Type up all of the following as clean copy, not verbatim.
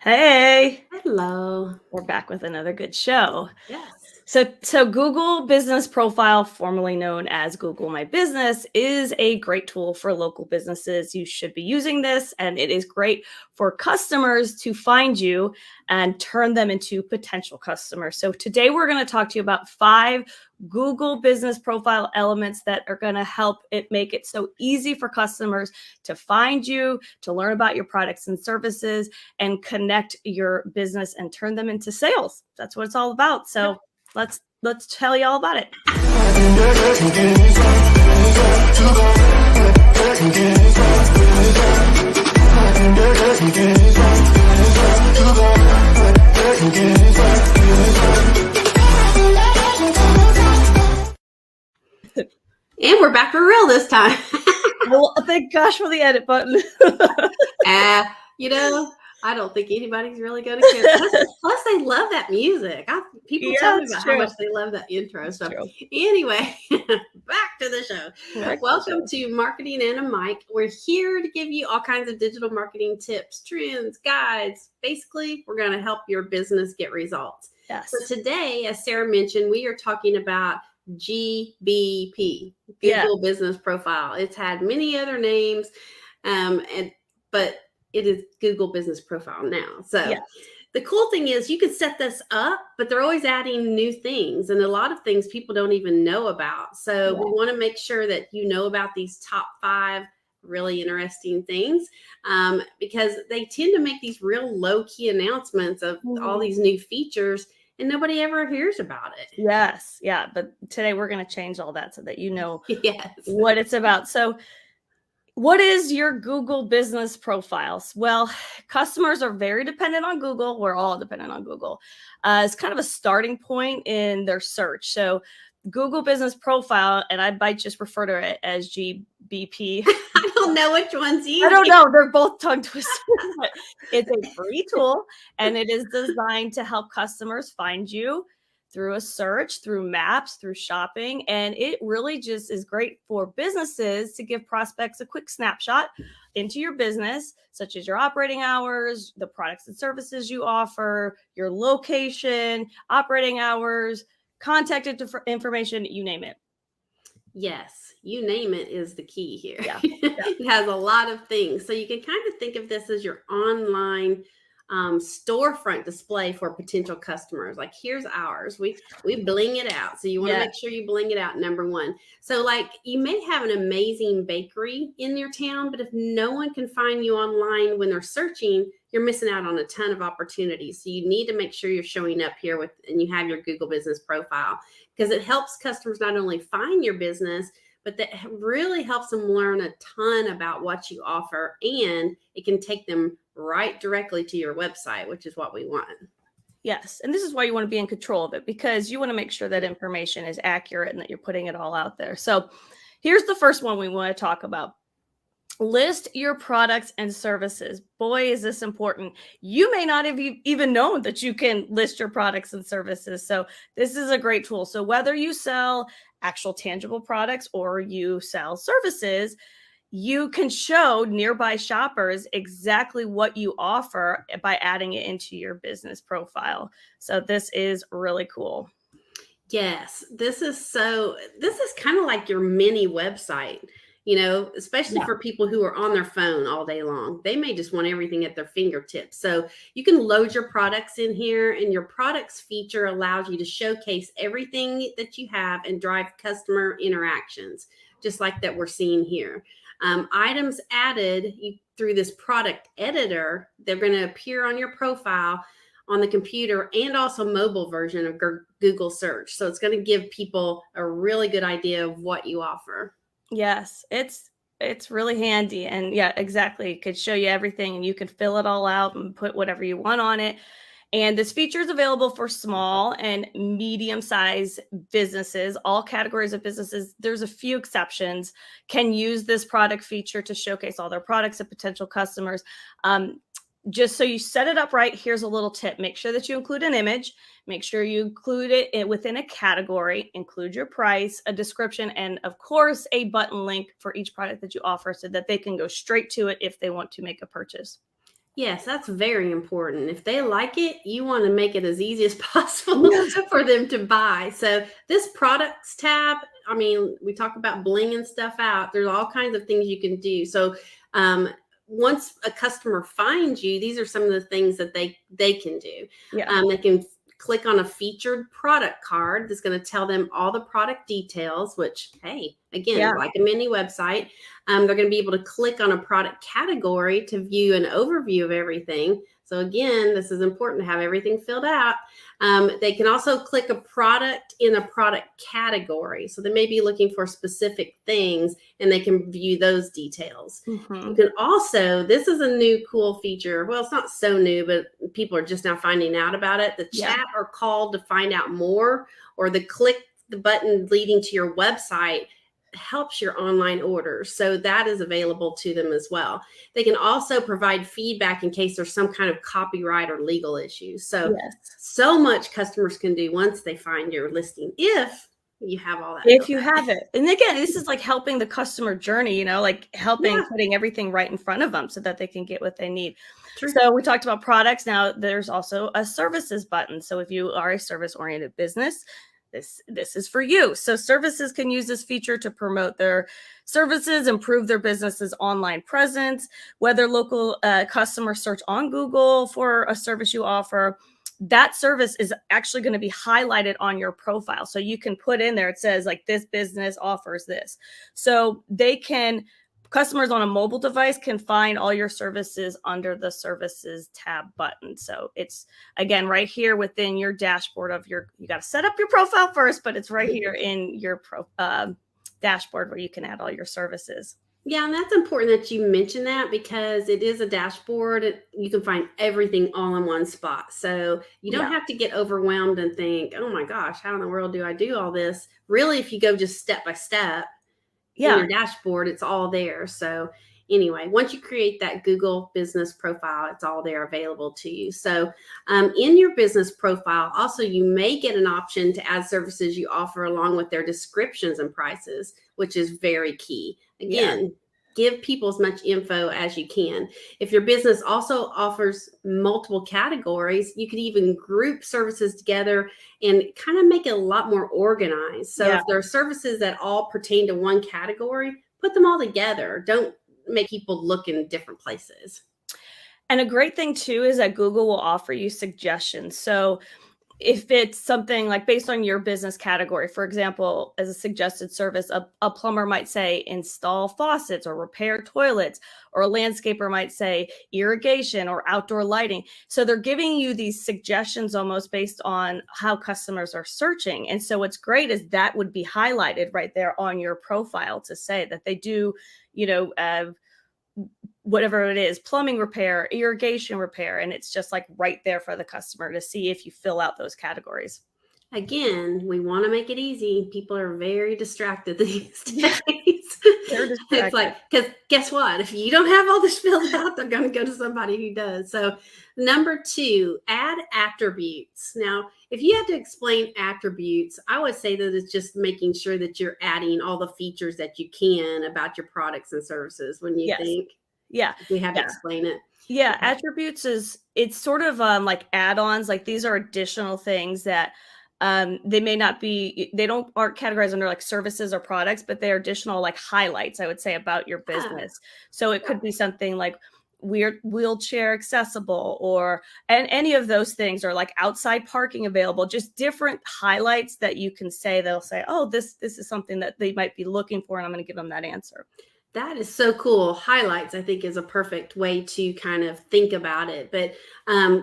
Hey, Hello. we're back with another good show. Yes. So Google Business Profile, formerly known as Google My Business, is a great tool for local businesses. You should be using this, and it is great for customers to find you and turn them into potential customers. So today we're going to talk to you about 5 Google Business Profile elements that are going to help it make it so easy for customers to find you, to learn about your products and services, and connect your business and turn them into sales. That's what it's all about. Yep. So let's tell you all about it. And we're back for real this time. Well, thank gosh for the edit button. You know, I don't think anybody's really going to care. Plus, they love that music. People tell me it's about true. how much they love that intro. It's So, true. anyway, back to the show. Back to the Welcome show. to Marketing and a Mic. We're here to give you all kinds of digital marketing tips, trends, guides. Basically, we're going to help your business get results. Yes. So, today, as Sarah mentioned, we are talking about GBP, Yeah. Google Business Profile. It's had many other names, but it is Google Business Profile now. So Yes. the cool thing is you can set this up, but they're always adding new things and a lot of things people don't even know about. So we want to make sure that you know about these top 5 really interesting things, because they tend to make these real low-key announcements of all these new features and nobody ever hears about it. Yes. Yeah. But today we're going to change all that so that you know Yes. what it's about. So what is your Google Business Profiles? Well, customers are very dependent on Google. We're all dependent on Google. It's kind of a starting point in their search. So Google Business Profile, and I might just refer to it as GBP. I don't know which one's easy. I don't know. They're both tongue twisters. But it's a free tool, and it is designed to help customers find you through a search, through maps, through shopping. And it really just is great for businesses to give prospects a quick snapshot into your business, such as your operating hours, the products and services you offer, your location, operating hours, contact information, you name it. Yes, you name it is the key here. Yeah. It has a lot of things. So you can kind of think of this as your online storefront display for potential customers. Like here's ours. We bling it out. So you want to make sure you bling it out, number 1. So like you may have an amazing bakery in your town, but if no one can find you online when they're searching, you're missing out on a ton of opportunities. So you need to make sure you're showing up here and you have your Google Business Profile, because it helps customers not only find your business, but that really helps them learn a ton about what you offer, and it can take them right directly to your website, which is what we want. Yes. And this is why you want to be in control of it, because you want to make sure that information is accurate and that you're putting it all out there. So here's the first one we want to talk about. List your products and services. Boy, is this important. You may not have even known that you can list your products and services. So this is a great tool. So whether you sell actual tangible products or you sell services, you can show nearby shoppers exactly what you offer by adding it into your business profile. So this is really cool. Yes, this is kind of like your mini website, especially for people who are on their phone all day long. They may just want everything at their fingertips. So you can load your products in here, and your products feature allows you to showcase everything that you have and drive customer interactions, just like that we're seeing here. Items added through this product editor, they're going to appear on your profile on the computer and also mobile version of Google search. So it's going to give people a really good idea of what you offer. Yes, it's really handy. And yeah, exactly. It could show you everything and you can fill it all out and put whatever you want on it. And this feature is available for small and medium-sized businesses, all categories of businesses. There's a few exceptions, can use this product feature to showcase all their products to potential customers. Just so you set it up right, here's a little tip. Make sure that you include an image. Make sure you include it within a category. Include your price, a description, and of course, a button link for each product that you offer so that they can go straight to it if they want to make a purchase. Yes, that's very important. If they like it, you want to make it as easy as possible Yes. for them to buy. So this products tab, I mean, we talk about blinging stuff out. There's all kinds of things you can do. So um, once a customer finds you, these are some of the things that they can do. Yeah. They can click on a featured product card that's going to tell them all the product details, which, hey, again, Yeah. like a mini website. They're going to be able to click on a product category to view an overview of everything. So again, this is important to have everything filled out. They can also click a product in a product category. So they may be looking for specific things and they can view those details. You can also, this is a new cool feature. Well, it's not so new, but people are just now finding out about it. The chat or call to find out more, or the click the button leading to your website helps your online orders. So that is available to them as well. They can also provide feedback in case there's some kind of copyright or legal issues. So, so much customers can do once they find your listing, if you have all that. If you have it. And again, this is like helping the customer journey, you know, like helping putting everything right in front of them so that they can get what they need. True. So we talked about products. Now there's also a services button. So if you are a service-oriented business, this is for you. So services can use this feature to promote their services, improve their business's online presence, whether local customers search on Google for a service you offer. That service is actually going to be highlighted on your profile. So you can put in there, it says like this business offers this. So customers on a mobile device can find all your services under the services tab button. So it's, again, right here within your dashboard of you got to set up your profile first, but it's right here in your dashboard where you can add all your services. Yeah, and that's important that you mention that, because it is a dashboard. You can find everything all in one spot. So you don't have to get overwhelmed and think, oh my gosh, how in the world do I do all this? Really, if you go just step by step in your dashboard, it's all there. So anyway, once you create that Google business profile, it's all there available to you. So in your business profile, also, you may get an option to add services you offer along with their descriptions and prices, which is very key. Again, give people as much info as you can. If your business also offers multiple categories, you could even group services together and kind of make it a lot more organized. So if there are services that all pertain to one category, put them all together. Don't make people look in different places. And a great thing too is that Google will offer you suggestions. So if it's something like based on your business category, for example, as a suggested service, a plumber might say install faucets or repair toilets, or a landscaper might say irrigation or outdoor lighting. So they're giving you these suggestions almost based on how customers are searching. And so what's great is that would be highlighted right there on your profile to say that they do, whatever it is, plumbing repair, irrigation repair, and it's just like right there for the customer to see if you fill out those categories. Again, we want to make it easy. People are very distracted these days. It's like, because guess what? If you don't have all this filled out, they're going to go to somebody who does. So number 2, add attributes. Now, if you had to explain attributes, I would say that it's just making sure that you're adding all the features that you can about your products and services. When you think, we have to explain it. Yeah, attributes it's sort of like add-ons. Like these are additional things that they may not be, aren't categorized under like services or products, but they're additional like highlights, I would say, about your business. So it could be something like wheelchair accessible, and any of those things, or like outside parking available, just different highlights that you can say. They'll say, oh, this is something that they might be looking for, and I'm going to give them that answer. That is so cool. Highlights, I think, is a perfect way to kind of think about it. But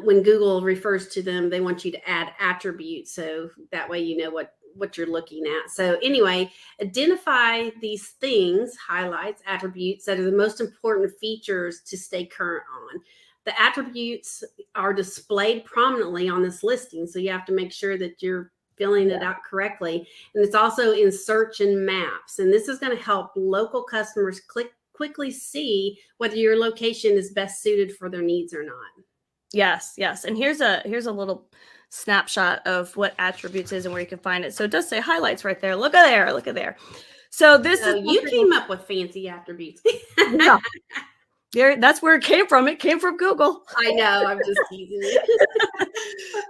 when Google refers to them, they want you to add attributes. So that way you know what you're looking at. So anyway, identify these things, highlights, attributes, that are the most important features to stay current on. The attributes are displayed prominently on this listing. So you have to make sure that you're filling it out correctly. And it's also in search and maps. And this is going to help local customers quickly see whether your location is best suited for their needs or not. Yes. And here's a little snapshot of what attributes is and where you can find it. So it does say highlights right there. Look at there. So this is you came up with fancy attributes. That's where it came from. It came from Google. I know. I'm just teasing you.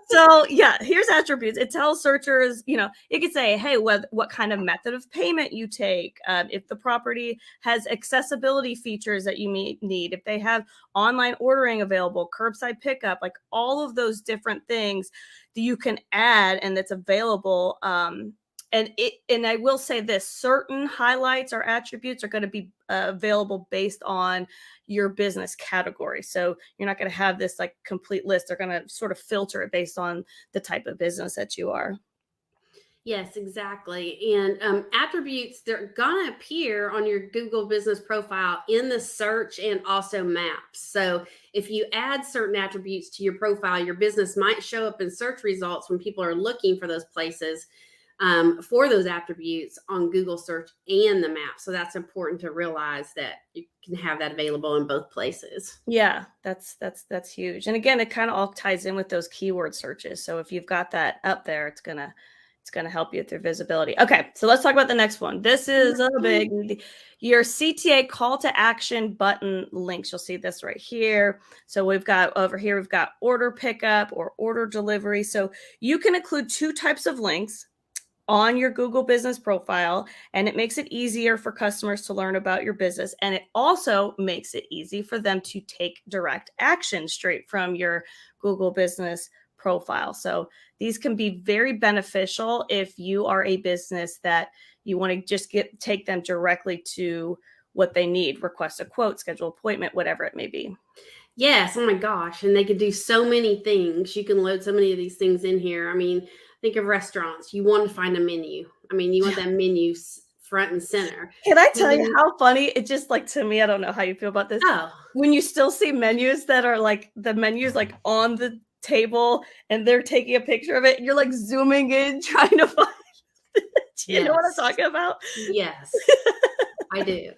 So yeah, here's attributes. It tells searchers, it could say, hey, what kind of method of payment you take, if the property has accessibility features that you need, if they have online ordering available, curbside pickup, like all of those different things that you can add and that's available. And I will say this, certain highlights or attributes are going to be available based on your business category. So you're not going to have this like complete list. They're going to sort of filter it based on the type of business that you are. Yes, exactly. And attributes, they're going to appear on your Google business profile in the search and also maps. So if you add certain attributes to your profile, your business might show up in search results when people are looking for those places for those attributes on Google search and the map. So that's important to realize that you can have that available in both places. Yeah, that's huge. And again, it kind of all ties in with those keyword searches. So if you've got that up there, it's gonna help you with your visibility. Okay, so let's talk about the next one. This is a big, your CTA call to action button links. You'll see this right here. So we've got over here, we've got order pickup or order delivery. So you can include two types of links on your Google business profile, and it makes it easier for customers to learn about your business. And it also makes it easy for them to take direct action straight from your Google business profile. So these can be very beneficial if you are a business that you want to just take them directly to what they need, request a quote, schedule appointment, whatever it may be. Yes. Oh my gosh. And they can do so many things. You can load so many of these things in here. I mean, think of restaurants. You want to find a menu. I mean, you want that menu front and center. Can I tell you how funny it just like to me? I don't know how you feel about this. Oh, when you still see menus that are like the menus like on the table and they're taking a picture of it, and you're like zooming in trying to find it. Do you know what I'm talking about? Yes, I do.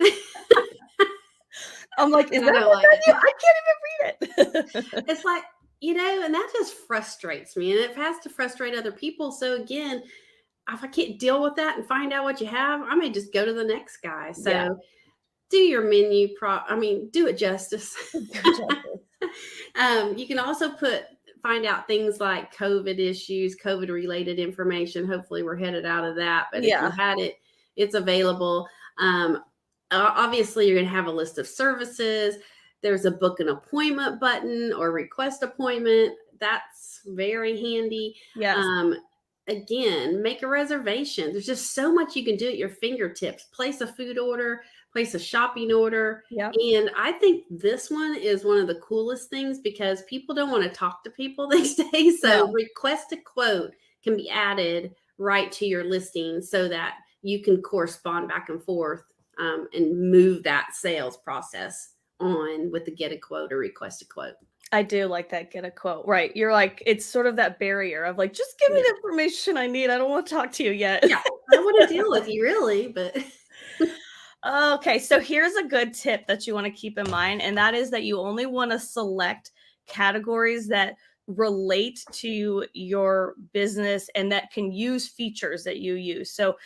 I'm like, is that the menu? I can't even read it. It's like, and that just frustrates me, and it has to frustrate other people. So again, if I can't deal with that and find out what you have, I may just go to the next guy. So do your menu do it justice. You can also find out things like COVID issues, COVID related information. Hopefully we're headed out of that, but if you had it, it's available. Obviously you're going to have a list of services. There's a book an appointment button or request appointment. That's very handy. Yes. Again, make a reservation. There's just so much you can do at your fingertips. Place a food order, place a shopping order. Yep. And I think this one is one of the coolest things because people don't want to talk to people these days. So request a quote can be added right to your listing so that you can correspond back and forth and move that sales process on with the get a quote or request a quote. I do like that, get a quote. Right. You're like, it's sort of that barrier of like, just give me the information I need. I don't want to talk to you yet. Yeah, I don't want to deal with you really, but. Okay. So here's a good tip that you want to keep in mind. And that is that you only want to select categories that relate to your business and that can use features that you use. So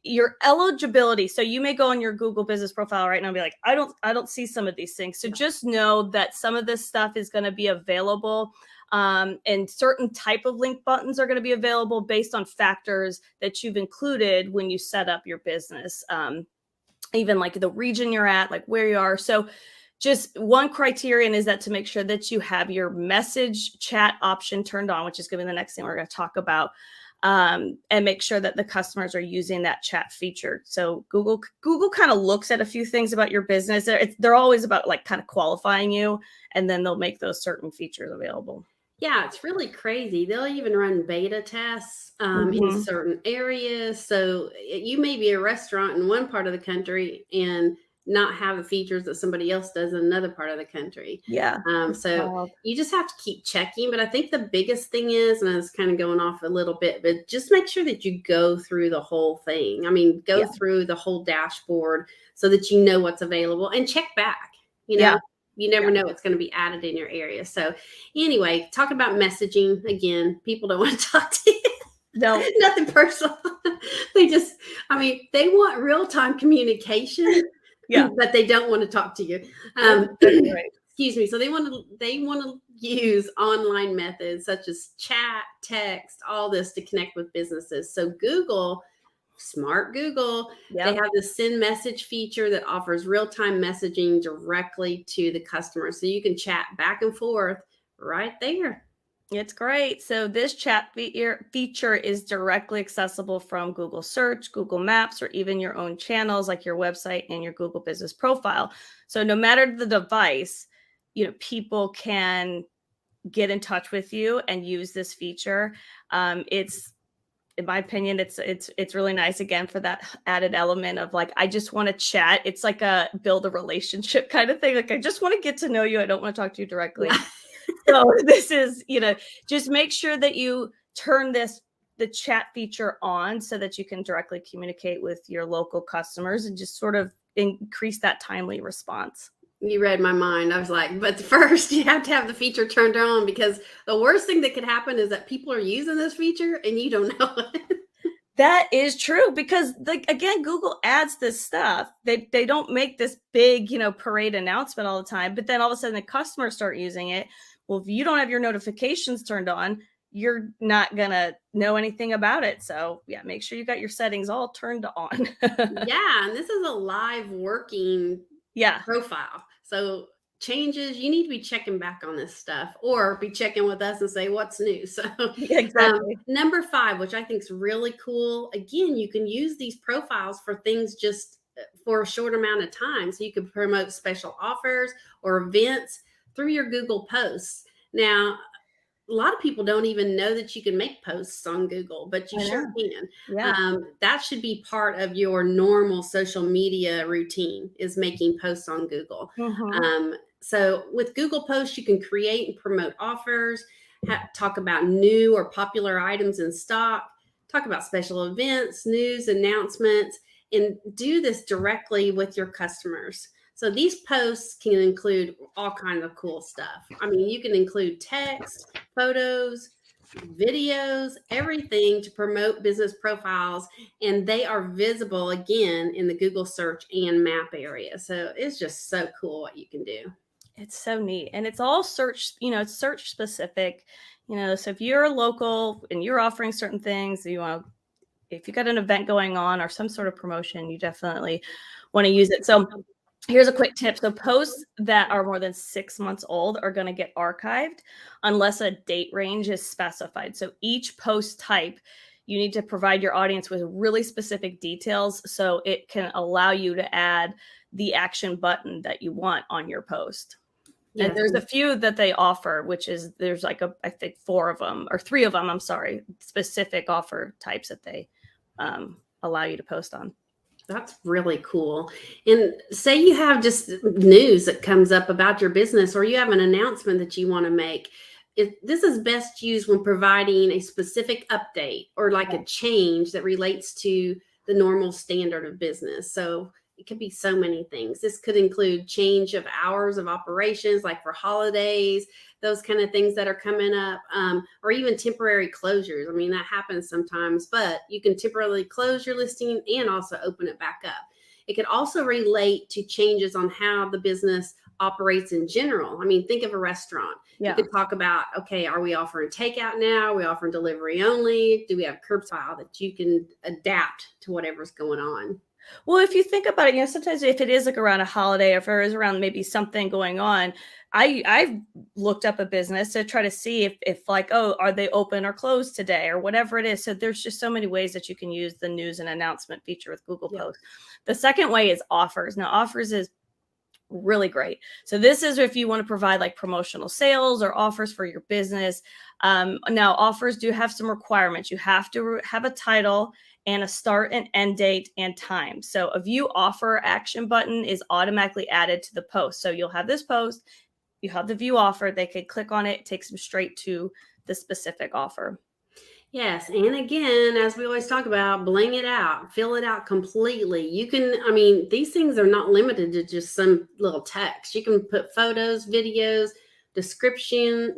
your eligibility. So you may go on your Google business profile right now and be like, I don't see some of these things. So just know that some of this stuff is going to be available. And certain type of link buttons are going to be available based on factors that you've included when you set up your business. Even like the region you're at, like where you are. So just one criterion is that to make sure that you have your message chat option turned on, which is going to be the next thing we're going to talk about. And make sure that the customers are using that chat feature. So Google kind of looks at a few things about your business. They're always about like kind of qualifying you, and then they'll make those certain features available. Yeah, it's really crazy. They'll even run beta tests in certain areas. So you may be a restaurant in one part of the country and not have the features that somebody else does in another part of the country. Yeah. So you just have to keep checking. But I think the biggest thing is, and I was kind of going off a little bit, but just make sure that you go through the whole thing. I mean, go through the whole dashboard so that you know what's available and check back. You never know what's going to be added in your area. So anyway, talk about messaging again. People don't want to talk to you. No, nothing personal. They want real-time communication. Yeah. but they don't want to talk to you. Right. Excuse me. So they want to use online methods such as chat, text, all this to connect with businesses. So Google, smart Google, they Yep. have the send message feature that offers real-time messaging directly to the customer. So you can chat back and forth right there. It's great. So this chat feature is directly accessible from Google Search, Google Maps, or even your own channels like your website and your Google Business Profile. So no matter the device, people can get in touch with you and use this feature. It's, in my opinion, it's really nice, again, for that added element of like, I just want to chat. It's like a build a relationship kind of thing. Like, I just want to get to know you. I don't want to talk to you directly. Yeah. So this is, just make sure that you turn the chat feature on so that you can directly communicate with your local customers and just sort of increase that timely response. You read my mind. I was like, but first you have to have the feature turned on, because the worst thing that could happen is that people are using this feature and you don't know it. That is true, because again, Google adds this stuff. They don't make this big, parade announcement all the time, but then all of a sudden the customers start using it. Well, if you don't have your notifications turned on, you're not gonna know anything about it. So yeah, make sure you got your settings all turned on. Yeah, and this is a live working profile. So changes, you need to be checking back on this stuff, or be checking with us and say what's new. So Exactly. Number 5, which I think is really cool. Again, you can use these profiles for things just for a short amount of time. So you can promote special offers or events through your Google posts. Now, a lot of people don't even know that you can make posts on Google, but you sure can. Yeah. That should be part of your normal social media routine, is making posts on Google. So with Google Posts, you can create and promote offers, talk about new or popular items in stock, talk about special events, news, announcements, and do this directly with your customers. So these posts can include all kinds of cool stuff. I mean, you can include text, photos, videos, everything to promote business profiles, and they are visible again in the Google search and map area. So it's just so cool what you can do. It's so neat. And it's all search, it's search specific, so if you're local and you're offering certain things, if you got an event going on or some sort of promotion, you definitely want to use it. So here's a quick tip. So posts that are more than 6 months old are going to get archived unless a date range is specified. So each post type, you need to provide your audience with really specific details so it can allow you to add the action button that you want on your post. Yes. And there's a few that they offer, which is there's like I think 4 of them or 3 of them, I'm sorry, specific offer types that they allow you to post on. That's really cool. And say you have just news that comes up about your business, or you have an announcement that you want to make. This is best used when providing a specific update or like a change that relates to the normal standard of business. So it could be so many things. This could include change of hours of operations, like for holidays, those kind of things that are coming up, or even temporary closures. I mean, that happens sometimes, but you can temporarily close your listing and also open it back up. It could also relate to changes on how the business operates in general. I mean, think of a restaurant. You could talk about, okay, are we offering takeout now? Are we offering delivery only? Do we have curbside that you can adapt to whatever's going on? Well, if you think about it, sometimes if it is like around a holiday, or if there is around maybe something going on, I've looked up a business to try to see if like, oh, are they open or closed today or whatever it is. So there's just so many ways that you can use the news and announcement feature with Google Posts. The second way is offers. Now, offers is really great. So this is if you want to provide like promotional sales or offers for your business. Now, offers do have some requirements. You have to have a title and a start and end date and time. So a view offer action button is automatically added to the post. So you'll have this post, you have the view offer, they could click on it, takes them straight to the specific offer. Yes. And again, as we always talk about, bling it out, fill it out completely. You can, I mean, these things are not limited to just some little text. You can put photos, videos, descriptions,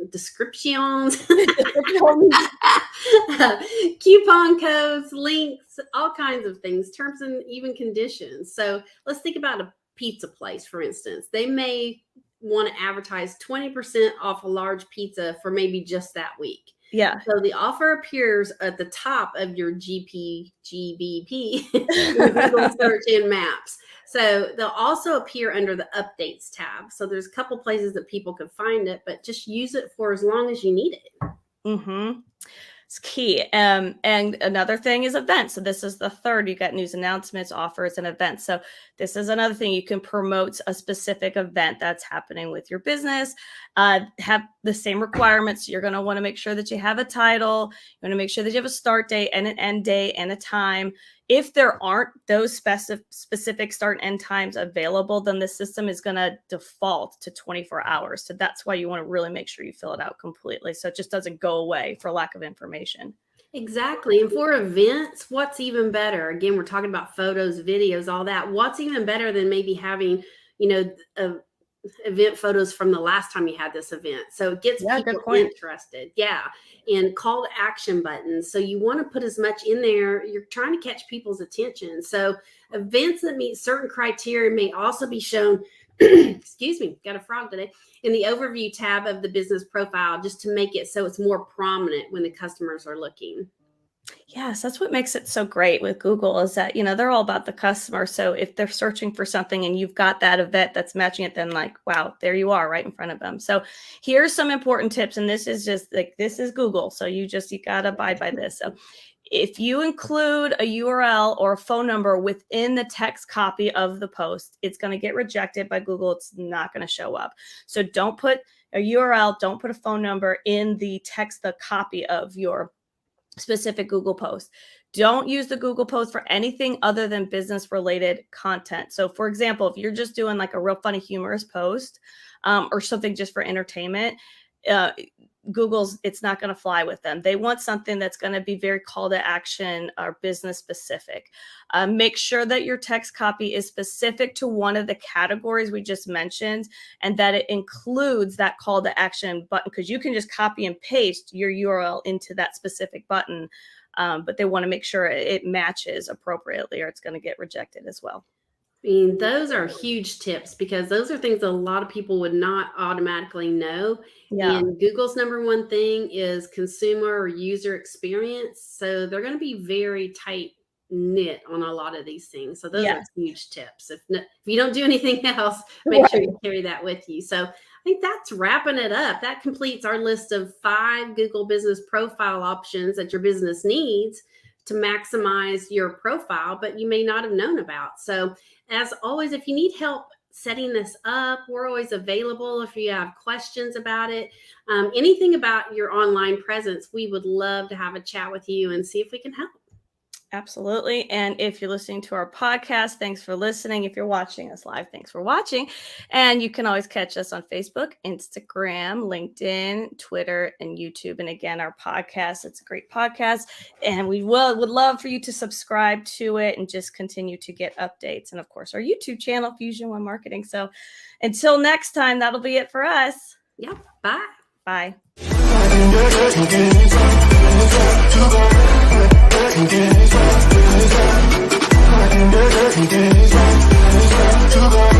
coupon codes, links, all kinds of things, terms and even conditions. So let's think about pizza place, for instance. They may want to advertise 20% off a large pizza for maybe just that week. Yeah. So the offer appears at the top of your GBP in Google search and maps. So they'll also appear under the updates tab. So there's a couple places that people can find it, but just use it for as long as you need it. Mm-hmm. It's key. And another thing is events. So this is the third. You got news announcements, offers, and events. So this is another thing. You can promote a specific event that's happening with your business. Have the same requirements. You're going to want to make sure that you have a title. You want to make sure that you have a start date and an end date and a time. If there aren't those specific start and end times available, then the system is going to default to 24 hours. So that's why you want to really make sure you fill it out completely, so it just doesn't go away for lack of information. Exactly. And for events, what's even better? Again, we're talking about photos, videos, all that. What's even better than maybe having, event photos from the last time you had this event? So it gets people interested. Yeah. And call to action buttons. So you want to put as much in there. You're trying to catch people's attention. So events that meet certain criteria may also be shown, excuse me, got a frog today, in the overview tab of the business profile, just to make it so it's more prominent when the customers are looking. Yes, that's what makes it so great with Google, is that, they're all about the customer. So if they're searching for something and you've got that event that's matching it, then wow, there you are right in front of them. So here's some important tips. And this is just this is Google. So you got to abide by this. So if you include a URL or a phone number within the text copy of the post, it's going to get rejected by Google. It's not going to show up. So don't put a URL, don't put a phone number in the copy of your specific Google post. Don't use the Google post for anything other than business related content. So for example, if you're just doing a real funny, humorous post or something just for entertainment, it's not going to fly with them. They want something that's going to be very call to action or business specific. Make sure that your text copy is specific to one of the categories we just mentioned, and that it includes that call to action button, because you can just copy and paste your URL into that specific button. But they want to make sure it matches appropriately, or it's going to get rejected as well. I mean, those are huge tips, because those are things that a lot of people would not automatically know. Yeah. And Google's number one thing is consumer or user experience. So they're going to be very tight knit on a lot of these things. So those are huge tips. If you don't do anything else, make sure you carry that with you. So I think that's wrapping it up. That completes our list of 5 Google Business Profile options that your business needs to maximize your profile, but you may not have known about. So as always, if you need help setting this up, we're always available. If you have questions about it, anything about your online presence, we would love to have a chat with you and see if we can help. Absolutely. And if you're listening to our podcast, thanks for listening. If you're watching us live, thanks for watching. And you can always catch us on Facebook, Instagram, LinkedIn, Twitter, and YouTube. And again, our podcast, it's a great podcast. And we would love for you to subscribe to it and just continue to get updates. And of course, our YouTube channel, Fusion One Marketing. So until next time, that'll be it for us. Yeah. Bye. Bye. To